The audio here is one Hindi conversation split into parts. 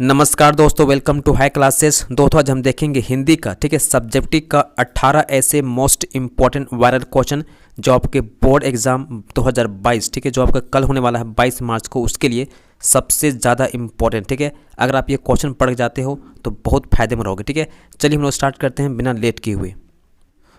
नमस्कार दोस्तों, वेलकम टू हाई क्लासेस। दोस्तों आज हम देखेंगे हिंदी का, ठीक है, सब्जेक्टिव का 18 ऐसे मोस्ट इंपॉर्टेंट वायरल क्वेश्चन जो आपके बोर्ड एग्जाम 2022, ठीक है, जो आपका कल होने वाला है 22 मार्च को, उसके लिए सबसे ज़्यादा इंपॉर्टेंट, ठीक है। अगर आप ये क्वेश्चन पढ़ जाते हो तो बहुत फायदेमंद रहोगे, ठीक है। चलिए हम लोग स्टार्ट करते हैं बिना लेट किए हुए।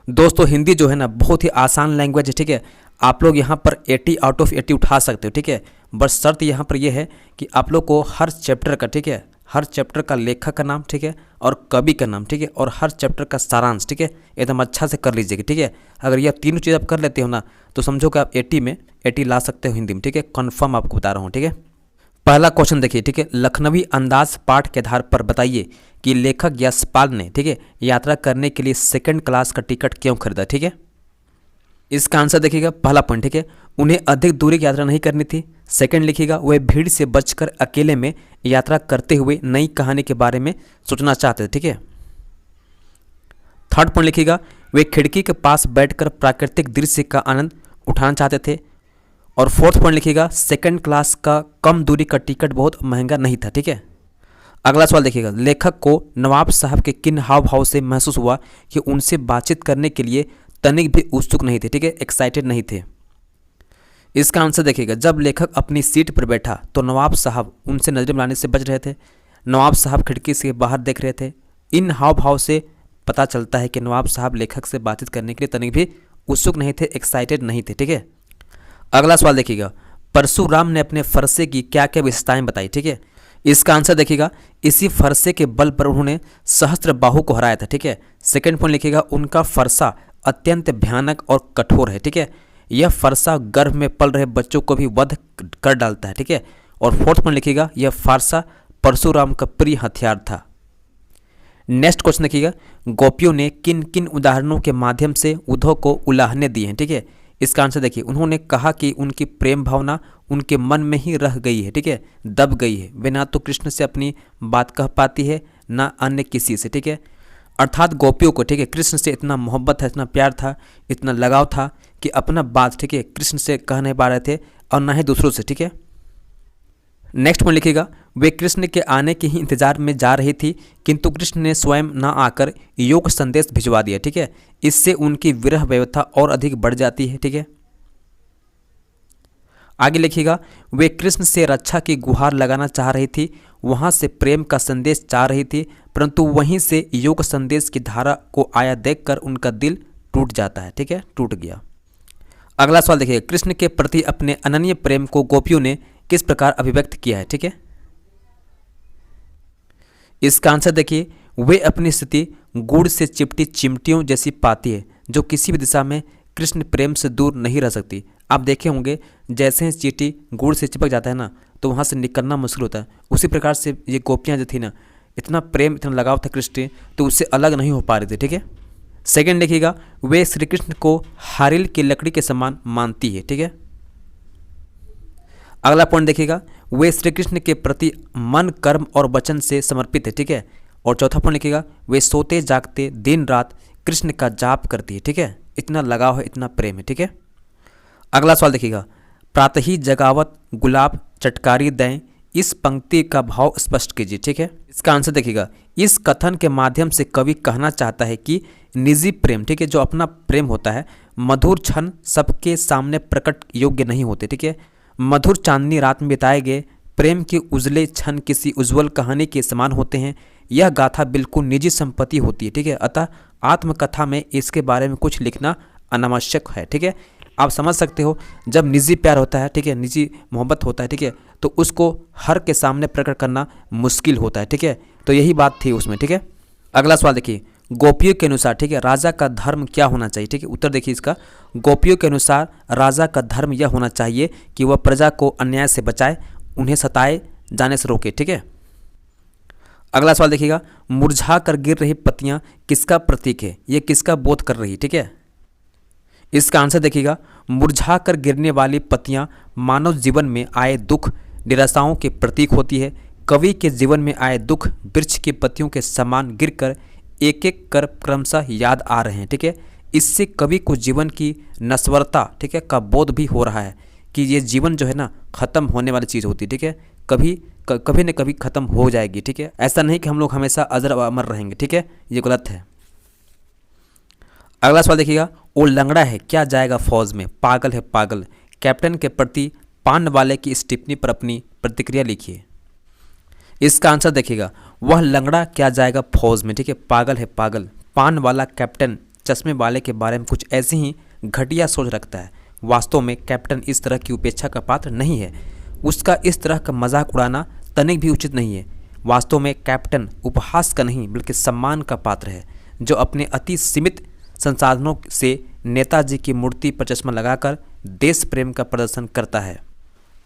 दोस्तों हिंदी जो है ना बहुत ही आसान लैंग्वेज है, ठीक है। आप लोग यहाँ पर 80 आउट ऑफ 80 उठा सकते हो, ठीक है। बस शर्त यहाँ पर यह है कि आप लोग को हर चैप्टर का, ठीक है, हर चैप्टर का लेखक का नाम, ठीक है, और कवि का नाम, ठीक है, और हर चैप्टर का सारांश, ठीक है, एकदम अच्छा से कर लीजिएगा, ठीक है। अगर यह तीनों चीज़ आप कर लेते हो ना तो समझो कि आप 80 में 80 ला सकते हो हिंदी में, ठीक है। कन्फर्म आपको बता रहा हूँ, ठीक है। पहला क्वेश्चन देखिए, ठीक है। लखनवी अंदाज पाठ के आधार पर बताइए कि लेखक यशपाल ने, ठीक है, यात्रा करने के लिए सेकंड क्लास का टिकट क्यों खरीदा, ठीक है। इसका आंसर देखिएगा, पहला पॉइंट, ठीक है, उन्हें अधिक दूरी की यात्रा नहीं करनी थी। सेकंड लिखिएगा, वे भीड़ से बचकर अकेले में यात्रा करते हुए नई कहानी के बारे में सोचना चाहते थे, ठीक है। थर्ड पॉइंट लिखिएगा, वे खिड़की के पास बैठकर प्राकृतिक दृश्य का आनंद उठाना चाहते थे। और फोर्थ पॉइंट लिखिएगा, सेकंड क्लास का कम दूरी का टिकट बहुत महंगा नहीं था, ठीक है। अगला सवाल देखिएगा, लेखक को नवाब साहब के किन हाव भाव से महसूस हुआ कि उनसे बातचीत करने के लिए तनिक भी उत्सुक नहीं थे, ठीक है, एक्साइटेड नहीं थे। इसका आंसर देखिएगा, जब लेखक अपनी सीट पर बैठा तो नवाब साहब उनसे नजर मिलाने से बच रहे थे। नवाब साहब खिड़की से बाहर देख रहे थे। इन हाव भाव से पता चलता है कि नवाब साहब लेखक से बातचीत करने के लिए तनिक भी उत्सुक नहीं थे, एक्साइटेड नहीं थे, ठीक है। अगला सवाल देखिएगा, परशुराम ने अपने फरसे की क्या क्या विशेषताएं बताई, ठीक है। इसका आंसर देखिएगा, इसी फरसे के बल पर उन्होंने सहस्त्र बाहु को हराया था, ठीक है। सेकंड पॉइंट लिखिएगा, उनका फरसा अत्यंत भयानक और कठोर है, ठीक है। यह फरसा गर्भ में पल रहे बच्चों को भी वध कर डालता है, ठीक है। और फोर्थ पॉइंट लिखिएगा, यह फरसा परशुराम का प्रिय हथियार था। नेक्स्ट क्वेश्चन देखिएगा, गोपियों ने किन किन उदाहरणों के माध्यम से उद्धव को उलाहने दिए हैं, ठीक है। इसका आंसर देखिए, उन्होंने कहा कि उनकी प्रेम भावना उनके मन में ही रह गई है, ठीक है, दब गई है। वे ना तो कृष्ण से अपनी बात कह पाती है ना अन्य किसी से, ठीक है। अर्थात गोपियों को, ठीक है, कृष्ण से इतना मोहब्बत है, इतना प्यार था, इतना लगाव था कि अपना बात, ठीक है, कृष्ण से कह नहीं पा रहे थे और ना ही दूसरों से, ठीक है। नेक्स्ट पॉइंट लिखिएगा, वे कृष्ण के आने के ही इंतजार में जा रही थी किंतु कृष्ण ने स्वयं न आकर योग संदेश भिजवा दिया, ठीक है। इससे उनकी विरह व्यवस्था और अधिक बढ़ जाती है, ठीक है। आगे लिखिएगा, वे कृष्ण से रक्षा की गुहार लगाना चाह रही थी, वहां से प्रेम का संदेश चाह रही थी, परंतु वहीं से योग संदेश की धारा को आया देखकर उनका दिल टूट जाता है, ठीक है, टूट गया। अगला सवाल देखिए, कृष्ण के प्रति अपने अनन्य प्रेम को गोपियों ने किस प्रकार अभिव्यक्त किया है, ठीक है। इसका आंसर देखिए, वे अपनी स्थिति गुड़ से चिपटी चिमटियों जैसी पाती है जो किसी भी दिशा में कृष्ण प्रेम से दूर नहीं रह सकती। आप देखे होंगे जैसे ही चींटी गुड़ से चिपक जाता है ना तो वहाँ से निकलना मुश्किल होता है, उसी प्रकार से ये गोपियाँ जो थी ना, इतना प्रेम इतना लगाव था कृष्ण तो उससे अलग नहीं हो पा रही थी, ठीक है। सेकंड लिखिएगा, वे श्री कृष्ण को हारिल की लकड़ी के समान मानती है, ठीक है। अगला पॉइंट देखिएगा, वे श्री कृष्ण के प्रति मन कर्म और वचन से समर्पित है, ठीक है। और चौथा पॉइंट लिखिएगा, वे सोते जागते दिन रात कृष्ण का जाप करती है, ठीक है, इतना लगाव है, इतना प्रेम है, ठीक है। अगला सवाल देखिएगा, प्रातः ही जगावत गुलाब चटकारी दें, इस पंक्ति का भाव स्पष्ट कीजिए, ठीक है। इसका आंसर देखिएगा, इस कथन के माध्यम से कवि कहना चाहता है कि निजी प्रेम, ठीक है, जो अपना प्रेम होता है, मधुर क्षण सबके सामने प्रकट योग्य नहीं होते, ठीक है। मधुर चांदनी रात में बिताए गए प्रेम के उजले क्षण किसी उज्जवल कहानी के समान होते हैं। यह गाथा बिल्कुल निजी संपत्ति होती है, ठीक है, अतः आत्मकथा में इसके बारे में कुछ लिखना अनावश्यक है, ठीक है। आप समझ सकते हो, जब निजी प्यार होता है, ठीक है, निजी मोहब्बत होता है, ठीक है, तो उसको हर के सामने प्रकट करना मुश्किल होता है, ठीक है। तो यही बात थी उसमें, ठीक है। अगला सवाल देखिए, गोपियों के अनुसार, ठीक है, राजा का धर्म क्या होना चाहिए, ठीक है। उत्तर देखिए इसका, गोपियों के अनुसार राजा का धर्म यह होना चाहिए कि वह प्रजा को अन्याय से बचाए, उन्हें सताए जाने से रोके, ठीक है। अगला सवाल देखिएगा, मुरझा कर गिर रही पत्तियां किसका प्रतीक है, ये किसका बोध कर रही, ठीक है। इसका आंसर देखिएगा, मुरझा कर गिरने वाली पत्तियां मानव जीवन में आए दुख निराशाओं के प्रतीक होती है। कवि के जीवन में आए दुख वृक्ष की पत्तियों के समान गिरकर एक एक कर क्रमशः याद आ रहे हैं, ठीक है। इससे कवि को जीवन की नश्वरता, ठीक है, का बोध भी हो रहा है कि ये जीवन जो है ना ख़त्म होने वाली चीज़ होती है, ठीक है, कभी न कभी ख़त्म हो जाएगी, ठीक है। ऐसा नहीं कि हम लोग हमेशा अजर व अमर रहेंगे, ठीक है, ये गलत है। अगला सवाल देखिएगा, वो लंगड़ा है क्या जाएगा फौज में, पागल है पागल। कैप्टन के प्रति पान वाले की इस टिप्पणी पर अपनी प्रतिक्रिया लिखिए। इसका आंसर देखिएगा, वह लंगड़ा क्या जाएगा फौज में, ठीक है, पागल है पागल। पान वाला कैप्टन चश्मे वाले के बारे में कुछ ऐसी ही घटिया सोच रखता है। वास्तव में कैप्टन इस तरह की उपेक्षा का पात्र नहीं है। उसका इस तरह का मजाक उड़ाना तनिक भी उचित नहीं है। वास्तव में कैप्टन उपहास का नहीं बल्कि सम्मान का पात्र है, जो अपने अति सीमित संसाधनों से नेताजी की मूर्ति पर चश्मा लगाकर देश प्रेम का प्रदर्शन करता है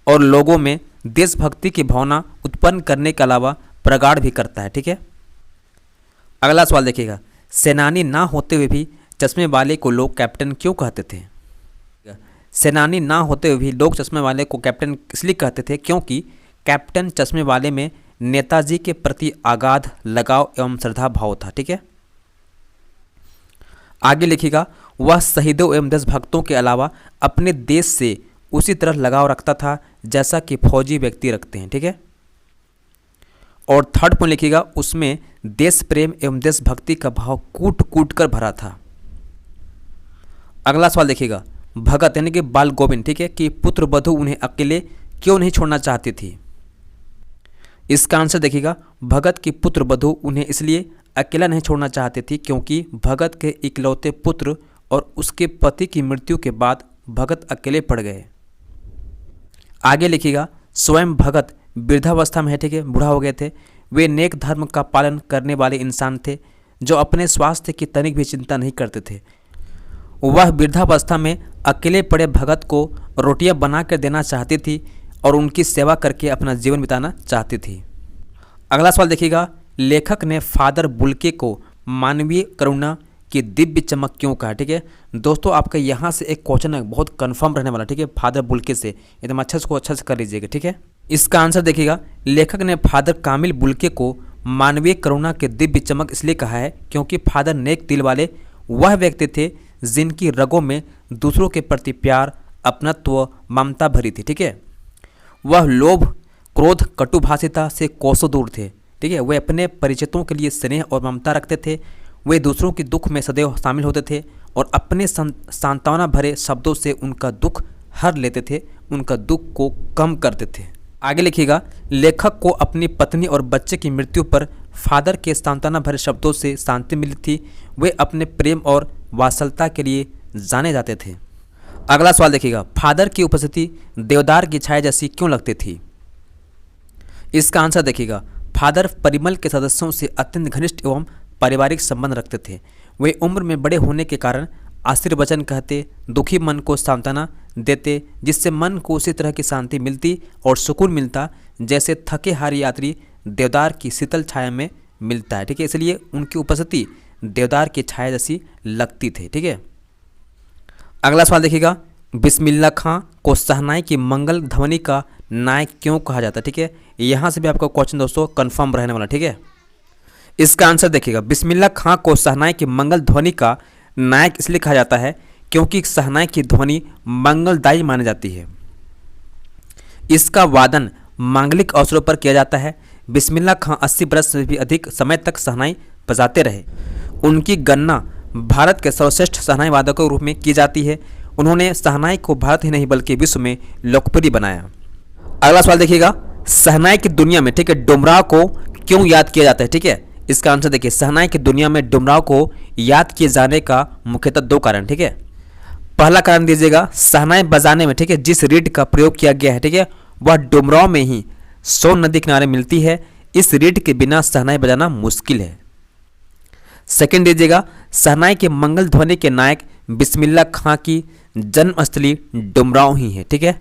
और लोगों में देशभक्ति की भावना उत्पन्न करने के अलावा प्रगाढ़ भी करता है, ठीक है। अगला सवाल देखिएगा, सेनानी ना होते हुए भी चश्मे वाले को लोग कैप्टन क्यों कहते थे। सेनानी ना होते हुए भी लोग चश्मे वाले को कैप्टन इसलिए कहते थे क्योंकि कैप्टन चश्मे वाले में नेताजी के प्रति अगाध लगाव एवं श्रद्धा भाव था, ठीक है। आगे लिखिएगा, वह शहीदों एवं देशभक्तों के अलावा अपने देश से उसी तरह लगाव रखता था जैसा कि फौजी व्यक्ति रखते हैं, ठीक है। और थर्ड पॉइंट लिखिएगा, उसमें देश प्रेम एवं देशभक्ति का भाव कूट कूट कर भरा था। अगला सवाल देखिएगा, भगत यानी कि बाल गोविंद, ठीक है, कि पुत्र वधू उन्हें अकेले क्यों नहीं छोड़ना चाहती थी। इसका आंसर देखिएगा, भगत की पुत्र वधू उन्हें इसलिए अकेला नहीं छोड़ना चाहती थी क्योंकि भगत के इकलौते पुत्र और उसके पति की मृत्यु के बाद भगत अकेले पड़ गए। आगे लिखिएगा, स्वयं भगत वृद्धावस्था में है, ठीक है, बूढ़ा हो गए थे। वे नेक धर्म का पालन करने वाले इंसान थे जो अपने स्वास्थ्य की तनिक भी चिंता नहीं करते थे। वह वृद्धावस्था में अकेले पड़े भगत को रोटियां बना कर देना चाहती थी और उनकी सेवा करके अपना जीवन बिताना चाहती थी। अगला सवाल देखिएगा, लेखक ने फादर बुल्के को मानवीय करुणा की दिव्य चमक क्यों कहा, ठीक है। दोस्तों आपका यहाँ से एक क्वेश्चन है बहुत कंफर्म रहने वाला, ठीक है, फादर बुल्के से एकदम अच्छे से कर लीजिएगा, ठीक है। इसका आंसर देखिएगा, लेखक ने फादर कामिल बुल्के को मानवीय करुणा के दिव्य चमक इसलिए कहा है क्योंकि फादर नेक दिल वाले वह व्यक्ति थे जिनकी रगों में दूसरों के प्रति प्यार, अपनत्व, ममता भरी थी, ठीक है। वह लोभ, क्रोध, कटुभाषिता से कोसों दूर थे, ठीक है। वे अपने परिचितों के लिए स्नेह और ममता रखते थे। वे दूसरों के दुख में सदैव शामिल होते थे और अपने सांत्वना भरे शब्दों से उनका दुख हर लेते थे, उनका दुख को कम करते थे। आगे लिखिएगा, लेखक को अपनी पत्नी और बच्चे की मृत्यु पर फादर के सांत्वना भरे शब्दों से शांति मिली थी। वे अपने प्रेम और वात्सल्यता के लिए जाने जाते थे। अगला सवाल देखिएगा, फादर की उपस्थिति देवदार की छाया जैसी क्यों लगती थी। इसका आंसर देखिएगा, फादर परिमल के सदस्यों से अत्यंत घनिष्ठ एवं पारिवारिक संबंध रखते थे। वे उम्र में बड़े होने के कारण आशीर्वचन कहते, दुखी मन को सांत्वना देते, जिससे मन को उसी तरह की शांति मिलती और सुकून मिलता जैसे थके हारे यात्री देवदार की शीतल छाया में मिलता है, ठीक है। इसलिए उनकी उपस्थिति देवदार की छाया जैसी लगती थी, ठीक है। अगला सवाल देखिएगा, बिस्मिल्लाह खां को शहनाई की मंगल ध्वनि का नायक क्यों कहा जाता है, ठीक है। यहाँ से भी आपका क्वेश्चन दोस्तों कंफर्म रहने वाला, ठीक है। इसका आंसर देखिएगा, बिस्मिल्लाह खां को शहनाई की मंगल ध्वनि का नायक इसलिए कहा जाता है क्योंकि शहनाई की ध्वनि मंगलदायी मानी जाती है। इसका वादन मांगलिक अवसरों पर किया जाता है। बिस्मिल्लाह खां 80 वर्ष से भी अधिक समय तक शहनाई बजाते रहे। उनकी गणना भारत के सर्वश्रेष्ठ शहनाई वादकों के रूप में की जाती है। उन्होंने शहनाई को भारत ही नहीं बल्कि विश्व में लोकप्रिय बनाया। अगला सवाल देखिएगा, शहनाई की दुनिया में, ठीक है, डुमराव को क्यों याद किया जाता है, ठीक है। इसका आंसर देखिए, शहनाई की दुनिया में डुमराव को याद किए जाने का मुख्यतः 2 कारण, ठीक है। पहला कारण दीजिएगा, शहनाई बजाने में, ठीक है, जिस रीड का प्रयोग किया गया है, ठीक है, वह डुमराव में ही सोन नदी किनारे मिलती है। इस रीड के बिना शहनाई बजाना मुश्किल है। सेकंड दीजिएगा, शहनाई के मंगल ध्वनि के नायक बिस्मिल्लाह खां की जन्मस्थली डुमराव ही है, ठीक है।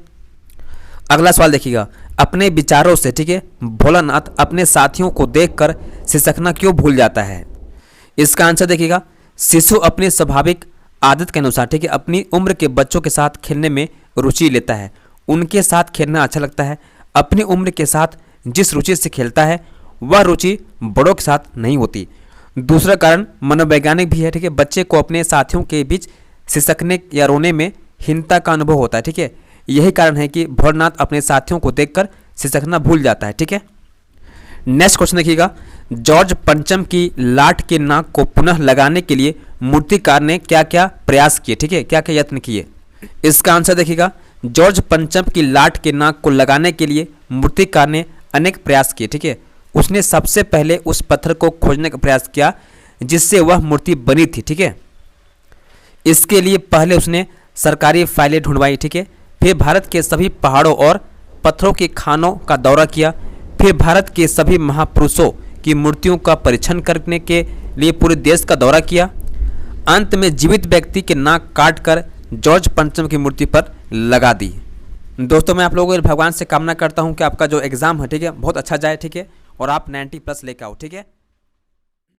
अगला सवाल देखिएगा, अपने विचारों से, ठीक है, भोलानाथ अपने साथियों को देखकर सिसकना क्यों भूल जाता है। इसका आंसर देखिएगा, शिशु अपनी स्वाभाविक आदत के अनुसार, ठीक है, अपनी उम्र के बच्चों के साथ खेलने में रुचि लेता है। उनके साथ खेलना अच्छा लगता है। अपनी उम्र के साथ जिस रुचि से खेलता है वह रुचि बड़ों के साथ नहीं होती। दूसरा कारण मनोवैज्ञानिक भी है, ठीक है। बच्चे को अपने साथियों के बीच सिसकने या रोने में हीनता का अनुभव होता है, ठीक है। यही कारण है कि भोलानाथ अपने साथियों को देखकर सिसकना भूल जाता है, ठीक है। नेक्स्ट क्वेश्चन देखिएगा, जॉर्ज पंचम की लाट के नाक को पुनः लगाने के लिए मूर्तिकार ने क्या क्या प्रयास किए, ठीक है, क्या क्या यत्न किए। इसका आंसर देखिएगा, जॉर्ज पंचम की लाट के नाक को लगाने के लिए मूर्तिकार ने अनेक प्रयास किए, ठीक है। उसने सबसे पहले उस पत्थर को खोजने का प्रयास किया जिससे वह मूर्ति बनी थी, ठीक है। इसके लिए पहले उसने सरकारी फाइलें ढूंढवाई, ठीक है। फिर भारत के सभी पहाड़ों और पत्थरों के खानों का दौरा किया। फिर भारत के सभी महापुरुषों की मूर्तियों का परीक्षण करने के लिए पूरे देश का दौरा किया। अंत में जीवित व्यक्ति के नाक काट कर जॉर्ज पंचम की मूर्ति पर लगा दी। दोस्तों, मैं आप लोगों को भगवान से कामना करता हूं कि आपका जो एग्ज़ाम है, ठीक है, बहुत अच्छा जाए, ठीक है, और आप 90+ लेकर आओ, ठीक है।